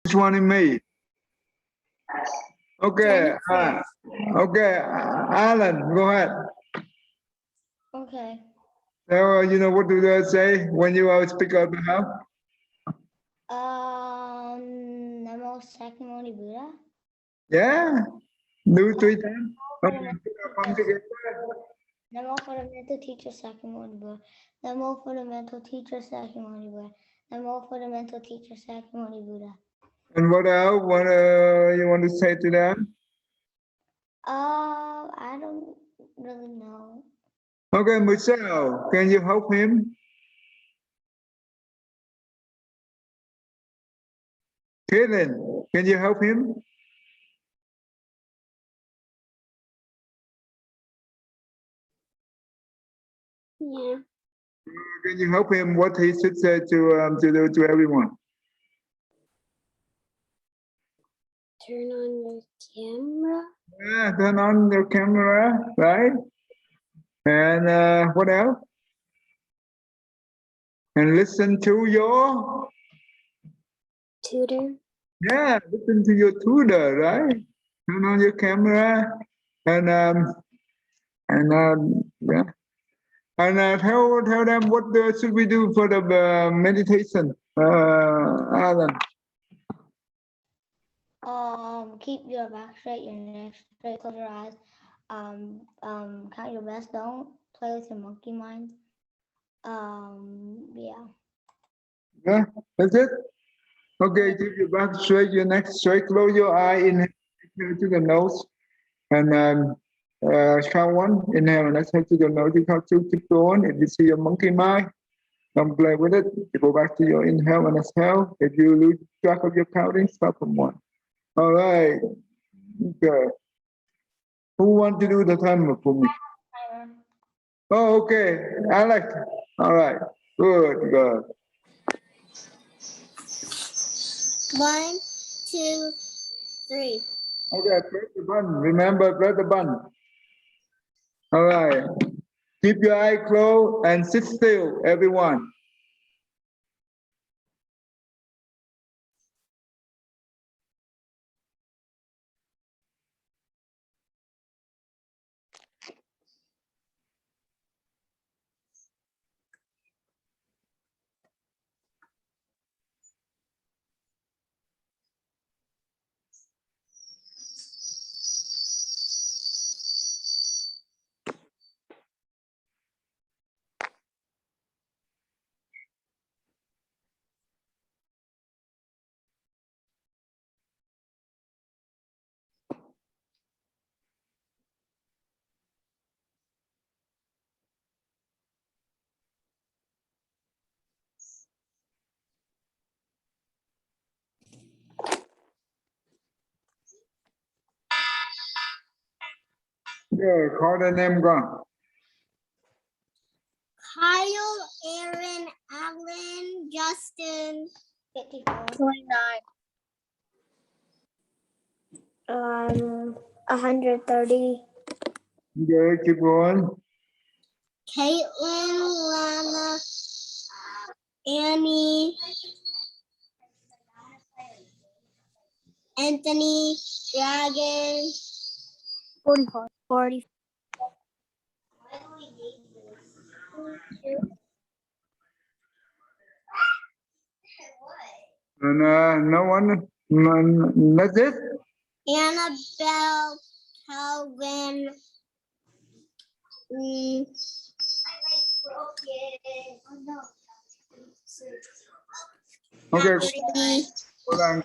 Which one is me? Okay. Okay. Alan, go ahead. Okay. So, you know, what do they say when you speak out loud? Namo Sakyamuni Buddha. Yeah. Do 3 times. Namo Fundamental Teacher Sakyamuni Buddha. Namo Fundamental Teacher Sakyamuni Buddha. Namo Fundamental Teacher Sakyamuni Buddha. And what else? What you want to say to them? I don't really know. Okay, Michelle, can you help him? Caitlin, can you help him? Yeah. Can you help him what he should say to everyone? Turn on your camera. Yeah, turn on your camera, right? And what else? And listen to your Tutor. yeah, listen to your tutor, right? Turn on your camera and yeah. And tell them what should we do for the meditation, Alan. Keep your back straight, your neck straight, close your eyes. Count your best. Don't play with your monkey mind. Yeah. Yeah, that's it. Okay, keep your back straight, your neck straight, close your eye, inhale to the nose, and count 1, inhale and exhale to the nose, you count 2, keep going. If you see your monkey mind, don't play with it. You go back to your inhale and exhale. If you lose track of your counting, stop from 1. All right. Okay. Who want to do the timer for me? Oh, okay. Alex. All right. Good, good. 1, 2, 3. Okay, press the button. Remember, press the button. All right. Keep your eye closed and sit still, everyone. Yeah, call the name gone. Kyle, Aaron, Alan, Justin. 29. 130. Okay, keep going. Caitlin, Lana, Annie, Anthony, Dragon. 44. 40. And no one, that's it? Annabelle, Calvin. Okay, Natalie. hold on.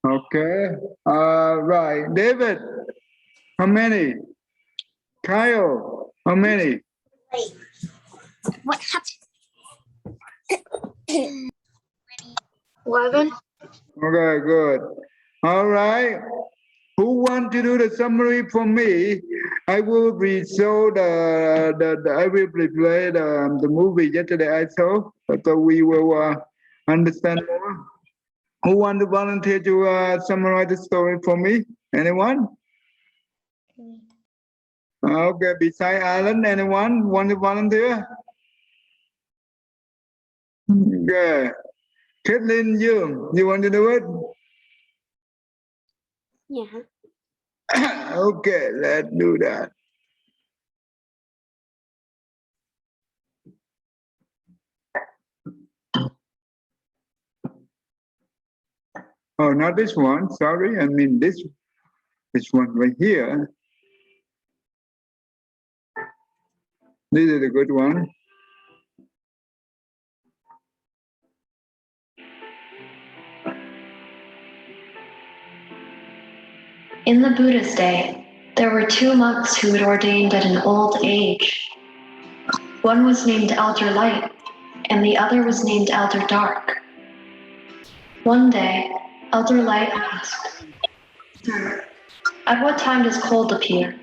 Okay. Right. David, how many? Kyle, how many? Wait. What happened? 11. Okay, good. All right. Who want to do the summary for me? I will show I will play the movie yesterday I saw, so we will understand more. Who want to volunteer to summarize the story for me? Anyone? Okay, beside Alan, anyone want to volunteer? Okay. Caitlin, you want to do it? Yeah. Okay, let's do that. Oh, not this one. Sorry, I mean this one right here. This is a good one. In the Buddha's day, there were two monks who had ordained at an old age. One was named Elder Light, and the other was named Elder Dark. One day, Elder Light asked, "Sir, at what time does cold appear?"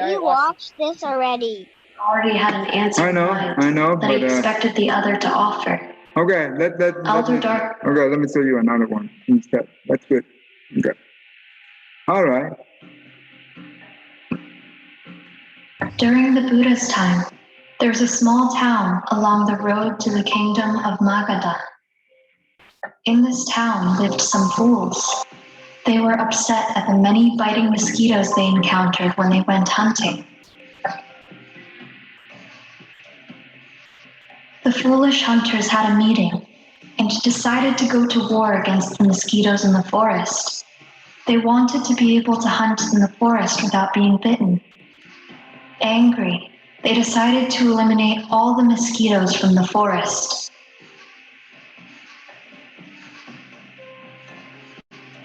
We watched this already. Already had an answer in mind I know, that he but expected the other to offer. okay, Elder Dark. Okay, let me show you another one instead. That's good. Okay. All right. During the Buddha's time, there was a small town along the road to the kingdom of Magadha. In this town lived some fools. They were upset at the many biting mosquitoes they encountered when they went hunting. The foolish hunters had a meeting and decided to go to war against the mosquitoes in the forest. They wanted to be able to hunt in the forest without being bitten. Angry, they decided to eliminate all the mosquitoes from the forest.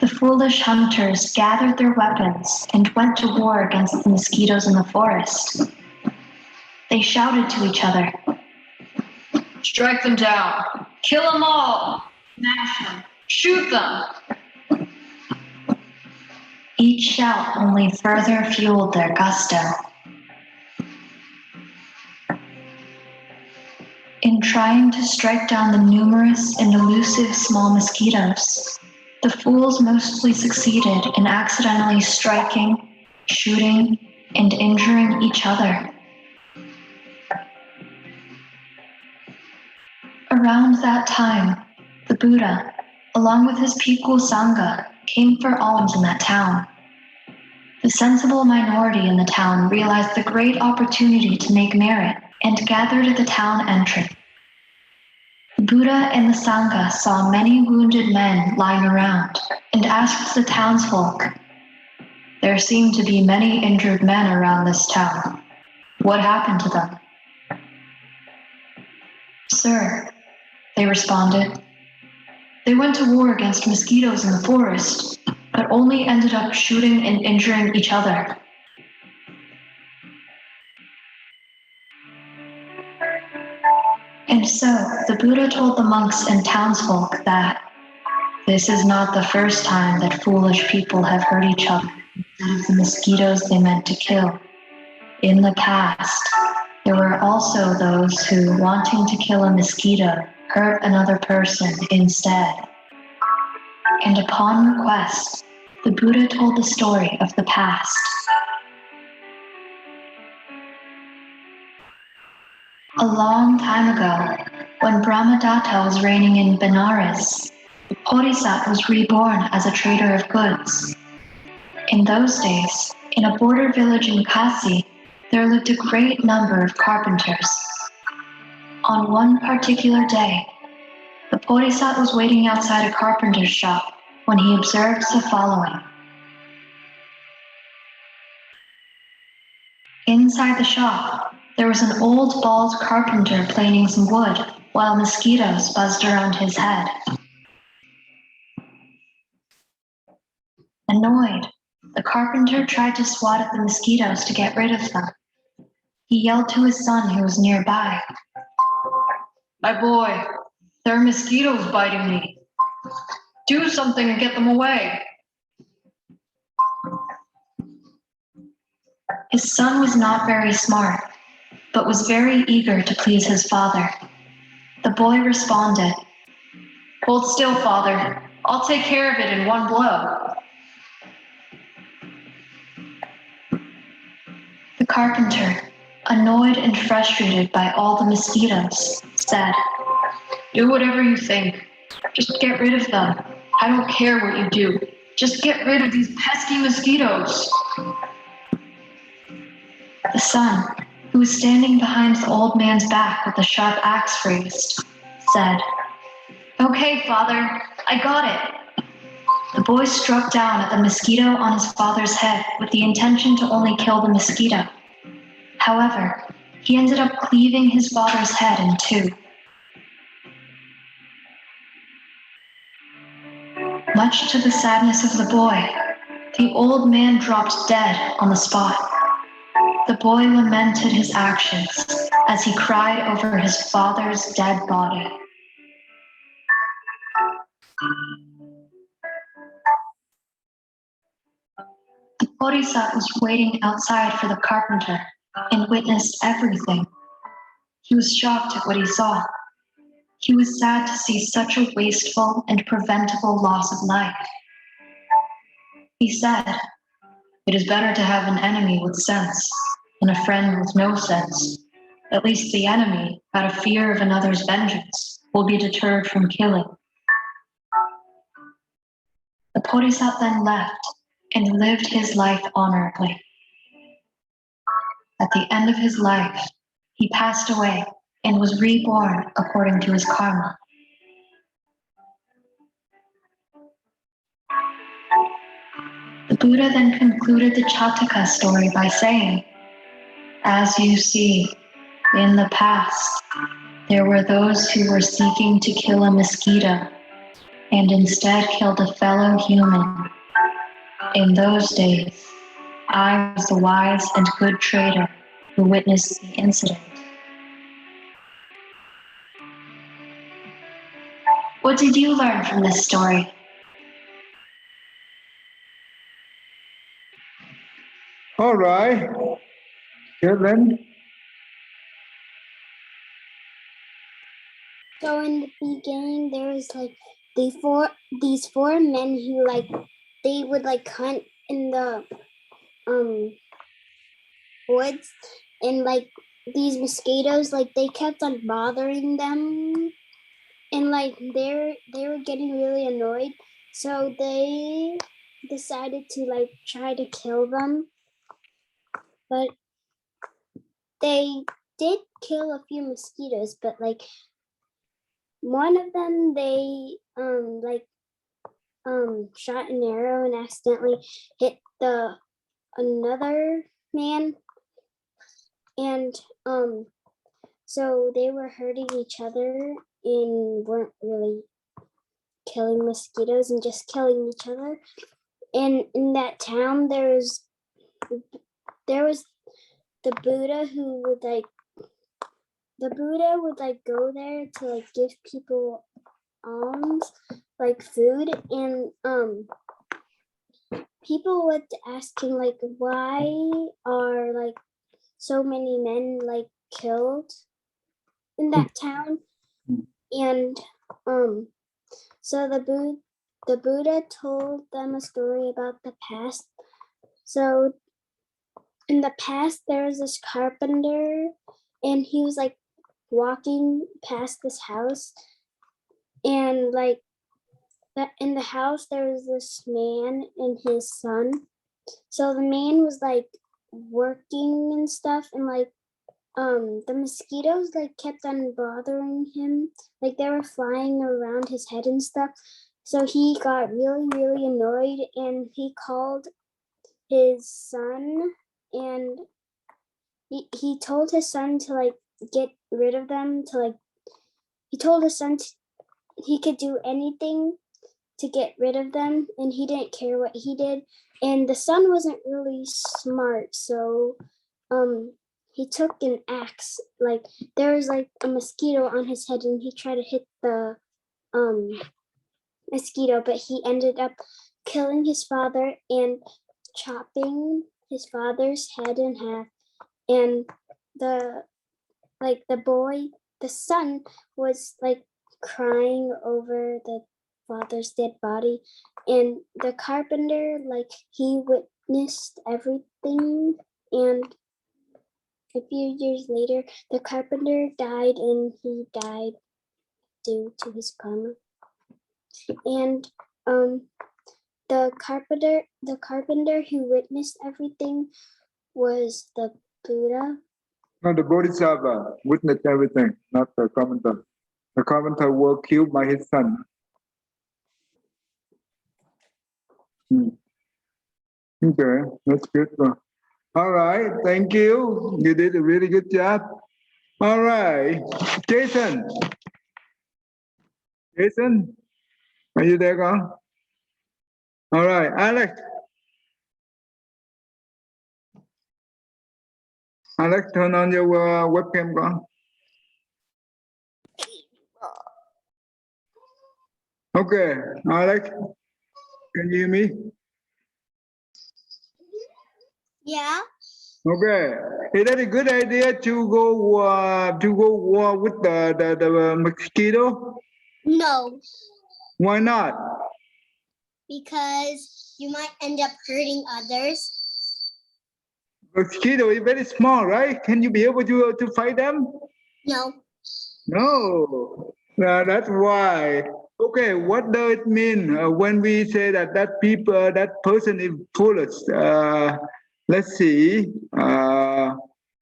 The foolish hunters gathered their weapons and went to war against the mosquitoes in the forest. They shouted to each other, "Strike them down! Kill them all! Smash them! Shoot them!" Each shout only further fueled their gusto. In trying to strike down the numerous and elusive small mosquitoes, the fools mostly succeeded in accidentally striking, shooting, and injuring each other. Around that time, the Buddha, along with his Bhikkhu Sangha, came for alms in that town. The sensible minority in the town realized the great opportunity to make merit and gathered at the town entrance. The Buddha and the Sangha saw many wounded men lying around and asked the townsfolk, "There seem to be many injured men around this town. What happened to them?" "Sir," they responded, "they went to war against mosquitoes in the forest, but only ended up shooting and injuring each other." And so the Buddha told the monks and townsfolk that this is not the first time that foolish people have hurt each other instead of the mosquitoes they meant to kill. In the past, there were also those who, wanting to kill a mosquito, hurt another person instead. And upon request, the Buddha told the story of the past. A long time ago, when Brahmadatta was reigning in Benares, the Bodhisattva was reborn as a trader of goods. In those days, in a border village in Kasi, there lived a great number of carpenters. On one particular day, the Bodhisattva was waiting outside a carpenter's shop when he observed the following. Inside the shop, there was an old bald carpenter planing some wood while mosquitoes buzzed around his head. Annoyed, the carpenter tried to swat at the mosquitoes to get rid of them. He yelled to his son who was nearby, "My boy, there are mosquitoes biting me. Do something and get them away." His son was not very smart, but was very eager to please his father. The boy responded, "Hold still, father. I'll take care of it in one blow." The carpenter, annoyed and frustrated by all the mosquitoes, said, Do whatever you think. Just get rid of them. I don't care what you do. Just get rid of these pesky mosquitoes. The son, who was standing behind the old man's back with a sharp axe raised, said, "Okay, father, I got it." The boy struck down at the mosquito on his father's head with the intention to only kill the mosquito. However, he ended up cleaving his father's head in two. Much to the sadness of the boy, the old man dropped dead on the spot. The boy lamented his actions as he cried over his father's dead body. The Bodhisattva was waiting outside for the carpenter and witnessed everything. He was shocked at what he saw. He was sad to see such a wasteful and preventable loss of life. He said, "It is better to have an enemy with sense than a friend with no sense. At least the enemy, out of fear of another's vengeance, will be deterred from killing." The Bodhisattva then left and lived his life honorably. At the end of his life, he passed away and was reborn according to his karma. The Buddha then concluded the Jataka story by saying, "As you see, in the past, there were those who were seeking to kill a mosquito and instead killed a fellow human. In those days, I was the wise and good trader who witnessed the incident." What did you learn from this story? All right. Good then. So in the beginning, there was like these four men who like they would like hunt in the woods, and like these mosquitoes, like they kept on bothering them, and like they were getting really annoyed, so they decided to like try to kill them, but they did kill a few mosquitoes, but like one of them they shot an arrow and accidentally hit the another man, and so they were hurting each other and weren't really killing mosquitoes and just killing each other. And in that town there was the Buddha who would go there to like give people alms, like food, and people would ask him like, why are like so many men like killed in that town? And so the Buddha told them a story about the past. So in the past there was this carpenter, and he was like walking past this house, and like in the house there was this man and his son. So the man was like working and stuff, and like the mosquitoes like kept on bothering him, like they were flying around his head and stuff. So he got really annoyed, and he called his son, and he told his son to like get rid of them, to like he told his son he could do anything to get rid of them, and he didn't care what he did. And the son wasn't really smart, so he took an axe, like there was like a mosquito on his head, and he tried to hit the mosquito, but he ended up killing his father and chopping his father's head in half. And the son was like crying over the father's dead body, and the carpenter, like he witnessed everything, and a few years later the carpenter died, and he died due to his karma. And the carpenter who witnessed everything was the Buddha. No, the Bodhisattva witnessed everything, not the carpenter. The carpenter was killed by his son. Okay, that's good. All right, thank you. You did a really good job. All right, Jason. Jason, are you there, girl? All right, Alex. Alex, turn on your webcam, girl. Okay, Alex, can you hear me? Yeah. Okay, is that a good idea to go war with the mosquito? No, Why not? because you might end up hurting others. Mosquito is very small, right? Can you be able to fight them? No. No, that's why. Okay, what does it mean when we say that that person is foolish? Let's see,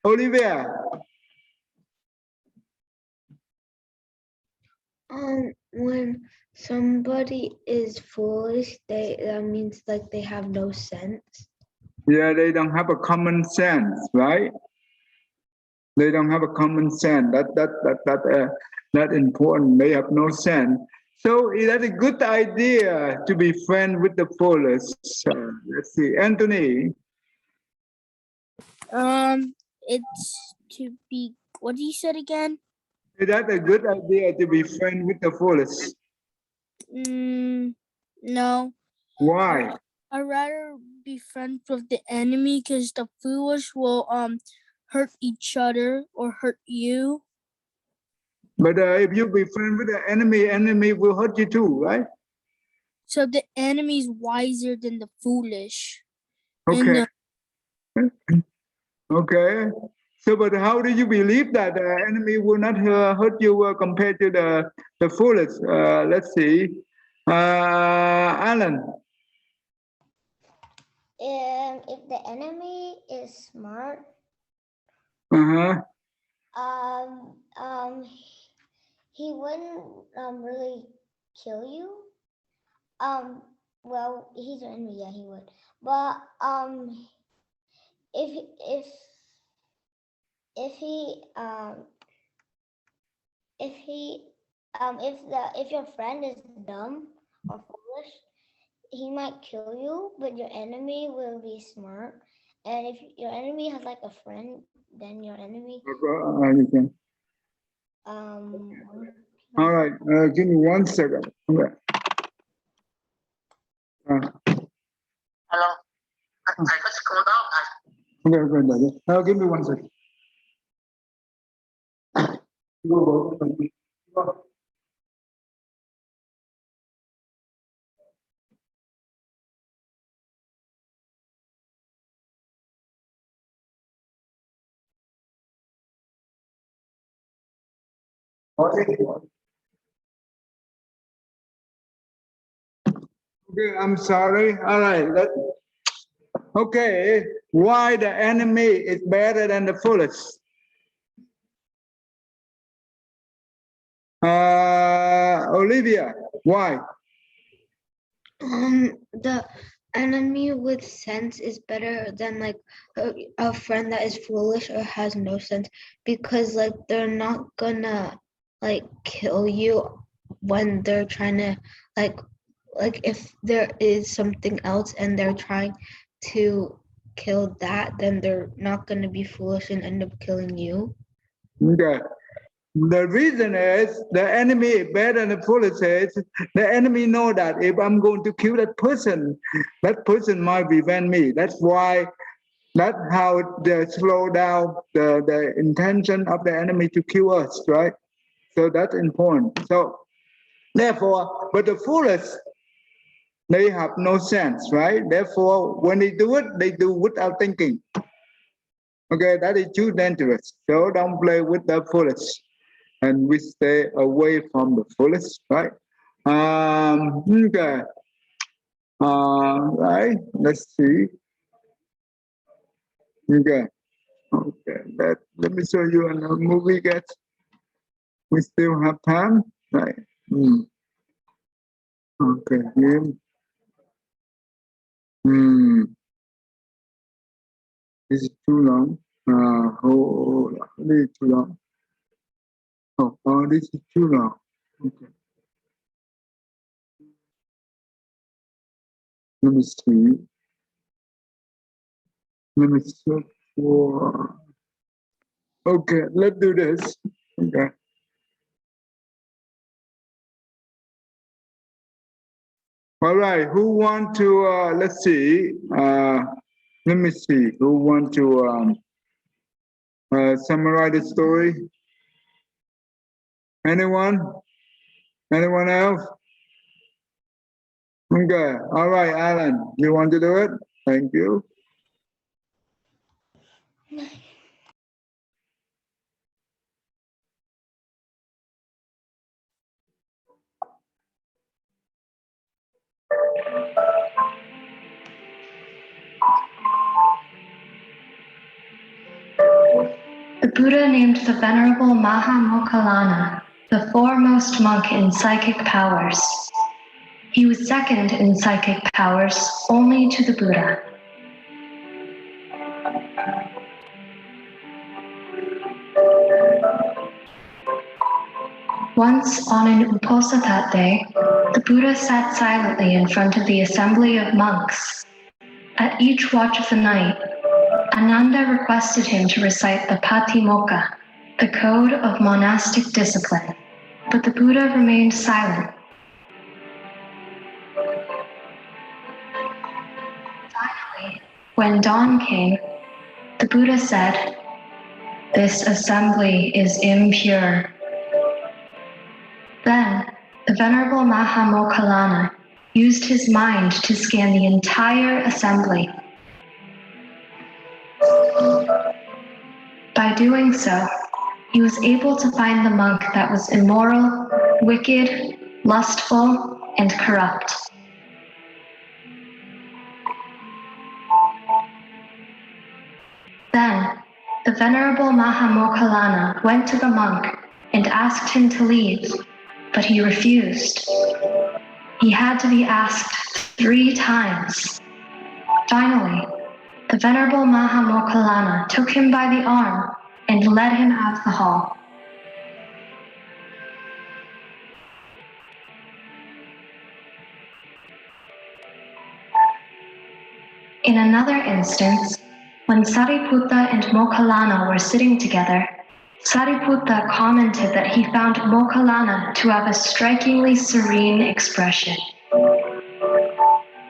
Olivia. When somebody is foolish, that means like they have no sense. Yeah, they don't have a common sense, right? They don't have a common sense. That important. They have no sense. So is that a good idea to be friends with the foolish? Let's see, Anthony. It's to be. What did you said again? Is that a good idea to be friends with the foolish? No. Why? I'd rather be friends with the enemy because the foolish will hurt each other or hurt you. But if you be friends with the enemy will hurt you too, right? So the enemy's wiser than the foolish. Okay. Okay. So, but how do you believe that the enemy will not hurt you compared to the foolish? Let's see, Alan. If the enemy is smart, he wouldn't really kill you. Well, he's your enemy, yeah, he would. But if your friend is dumb or foolish, he might kill you, but your enemy will be smart. And if your enemy has like a friend, then your enemy. All right. Give me 1 second. Okay. Hello. I just scroll down. Okay. Give me 1 second. Okay, I'm sorry. All right. Okay. Why the enemy is better than the foolish? Olivia, why? The enemy with sense is better than like a friend that is foolish or has no sense, because like they're not gonna like kill you when they're trying to like if there is something else and they're trying to kill that, then they're not gonna be foolish and end up killing you. Okay. The reason is the enemy is better than the foolish is the enemy know that if I'm going to kill that person might prevent me. That's why, that's how they slow down the intention of the enemy to kill us, right? So that's important. So therefore, but the foolish, they have no sense, right? Therefore, when they do without thinking. Okay, that is too dangerous. So don't play with the foolish. and we stay away from the foolish, right? Okay. Right. Let's see. Okay. Okay. Let me show you another movie, guys. We still have time, right? Okay. This is too long. This is too long. Oh, this is too long. Okay. Let me see. Let me search for. Okay, let's do this. Okay. All right. Who want to? Let's see. Let me see. Who want to summarize the story? Anyone? Anyone else? Okay. All right, Alan. You want to do it? Thank you. The Buddha named the Venerable Mahamokkallana the foremost monk in psychic powers. He was second in psychic powers only to the Buddha. Once on an Uposatha day, the Buddha sat silently in front of the assembly of monks. At each watch of the night, Ananda requested him to recite the Patimokkha, the code of monastic discipline, but the Buddha remained silent. Finally, when dawn came, the Buddha said, "This assembly is impure." Then, the Venerable Mahamokkallana used his mind to scan the entire assembly. By doing so, he was able to find the monk that was immoral, wicked, lustful, and corrupt. Then, the Venerable Mahamokkallana went to the monk and asked him to leave, but he refused. He had to be asked 3 times. Finally, the Venerable Mahamokkallana took him by the arm and led him out of the hall. In another instance, when Sariputta and Mokkallana were sitting together, Sariputta commented that he found Mokkallana to have a strikingly serene expression.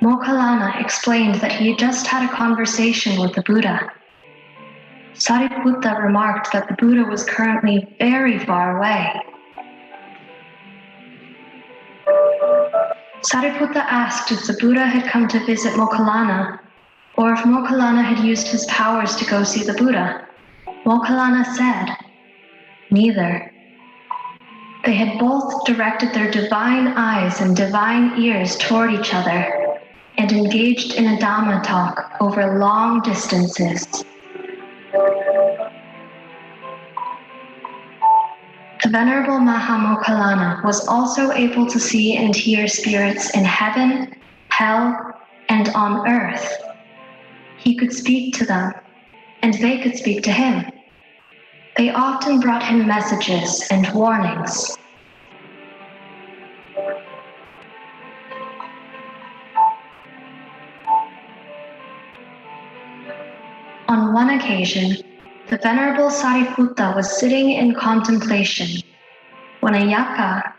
Mokkallana explained that he had just had a conversation with the Buddha. Sariputta remarked that the Buddha was currently very far away. Sariputta asked if the Buddha had come to visit Mokkallana, or if Mokkallana had used his powers to go see the Buddha. Mokkallana said, "Neither." They had both directed their divine eyes and divine ears toward each other and engaged in a Dhamma talk over long distances. The Venerable Mahamokkallana was also able to see and hear spirits in heaven, hell, and on earth. He could speak to them, and they could speak to him. They often brought him messages and warnings. On one occasion, the Venerable Sariputta was sitting in contemplation when a yaka,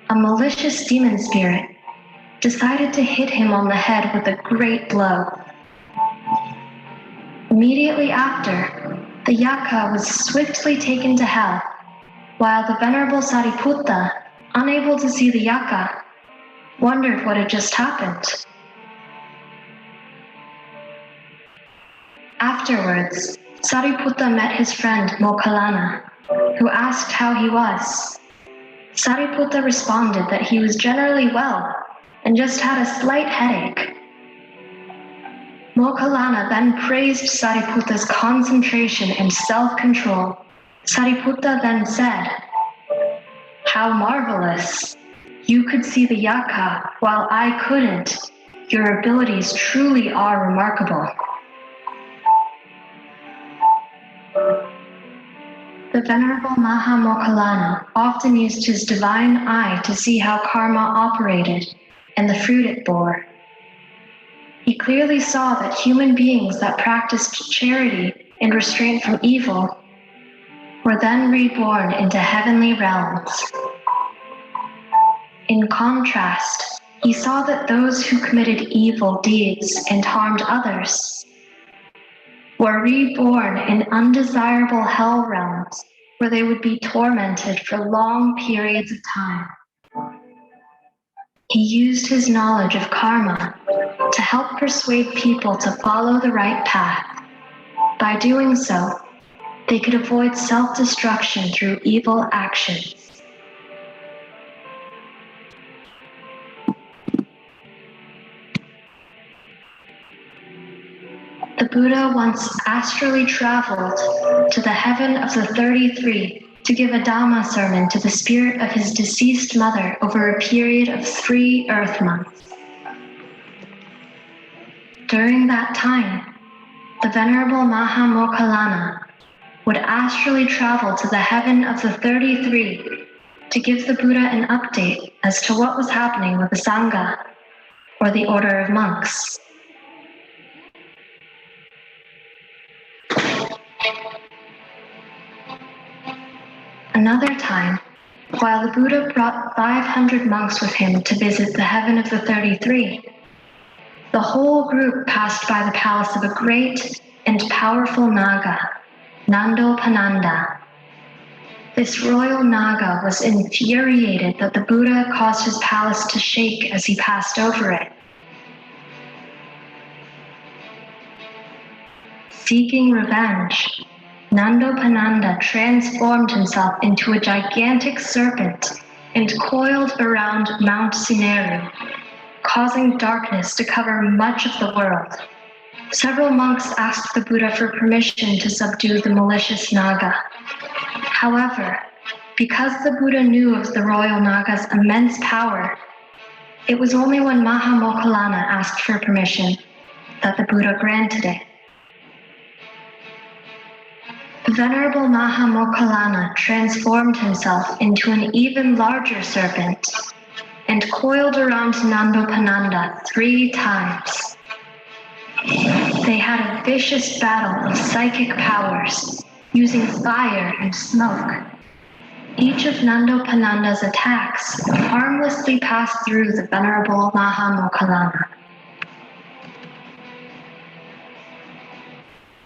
a malicious demon spirit, decided to hit him on the head with a great blow. Immediately after, the yaka was swiftly taken to hell, while the Venerable Sariputta, unable to see the yaka, wondered what had just happened. Afterwards, Sariputta met his friend Mokkallana who asked how he was. Sariputta responded that he was generally well and just had a slight headache. Moggallana then praised Sariputta's concentration and self-control. Sariputta then said, "How marvelous! You could see the yaka while I couldn't. Your abilities truly are remarkable." The Venerable Maha Moggallana often used his divine eye to see how karma operated and the fruit it bore. He clearly saw that human beings that practiced charity and restraint from evil were then reborn into heavenly realms. In contrast, he saw that those who committed evil deeds and harmed others were reborn in undesirable hell realms where they would be tormented for long periods of time. He used his knowledge of karma to help persuade people to follow the right path. By doing so, they could avoid self-destruction through evil actions. The Buddha once astrally traveled to the heaven of the 33 to give a Dhamma sermon to the spirit of his deceased mother over a period of 3 earth months. During that time, the Venerable Maha Moggallana would astrally travel to the heaven of the 33 to give the Buddha an update as to what was happening with the Sangha, or the order of monks. Another time, while the Buddha brought 500 monks with him to visit the heaven of the 33, the whole group passed by the palace of a great and powerful Naga, Nandopananda. This royal Naga was infuriated that the Buddha caused his palace to shake as he passed over it. Seeking revenge, Nandopananda transformed himself into a gigantic serpent and coiled around Mount Sumeru, causing darkness to cover much of the world. Several monks asked the Buddha for permission to subdue the malicious Naga. However, because the Buddha knew of the royal Naga's immense power, it was only when Maha Moggallana asked for permission that the Buddha granted it. The Venerable Maha Moggallana transformed himself into an even larger serpent and coiled around Nandopananda 3 times. They had a vicious battle of psychic powers, using fire and smoke. Each of Nandopananda's attacks harmlessly passed through the Venerable Maha Moggallana.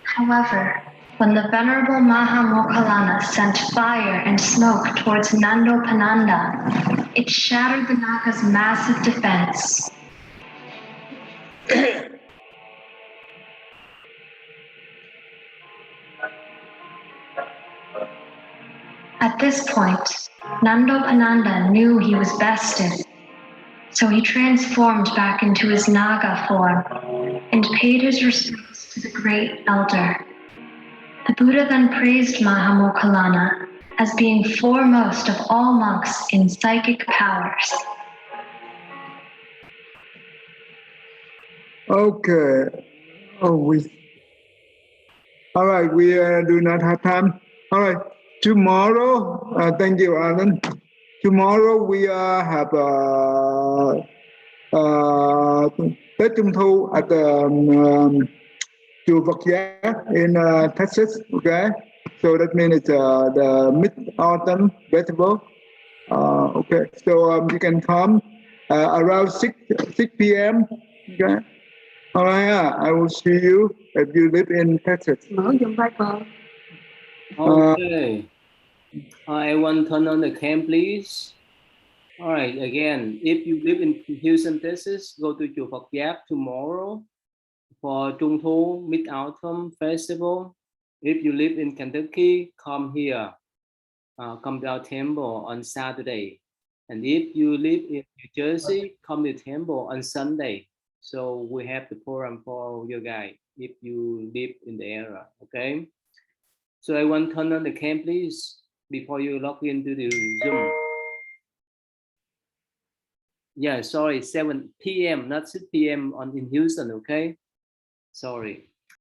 However, when the Venerable Maha Moggallana sent fire and smoke towards Nandopananda, it shattered the Naga's massive defense. At this point, Nandopananda knew he was bested, so he transformed back into his Naga form and paid his respects to the great elder. The Buddha then praised Maha Moggallana as being foremost of all monks in psychic powers. Okay. All right, we do not have time. All right, tomorrow, thank you, Alan. Tomorrow we have Tết Trung Thu at the chùa Phật Giác in Texas. Okay, so that means it's the Mid-Autumn Festival. Okay, so you can come around 6 p.m. Okay. All right, I will see you if you live in Texas. Okay. Everyone turn on the cam, please. All right, again, if you live in Houston, Texas, go to Chùa Phật Giác tomorrow for Trung Thu Mid-Autumn Festival. If you live in Kentucky, come here. come to our temple on Saturday. And if you live in New Jersey, come to temple on Sunday. So we have the program for you guys if you live in the area, okay? So I want to turn on the cam, please, before you log into the Zoom. Yeah, sorry, 7 p.m., not 6 p.m. in Houston, okay? Sorry.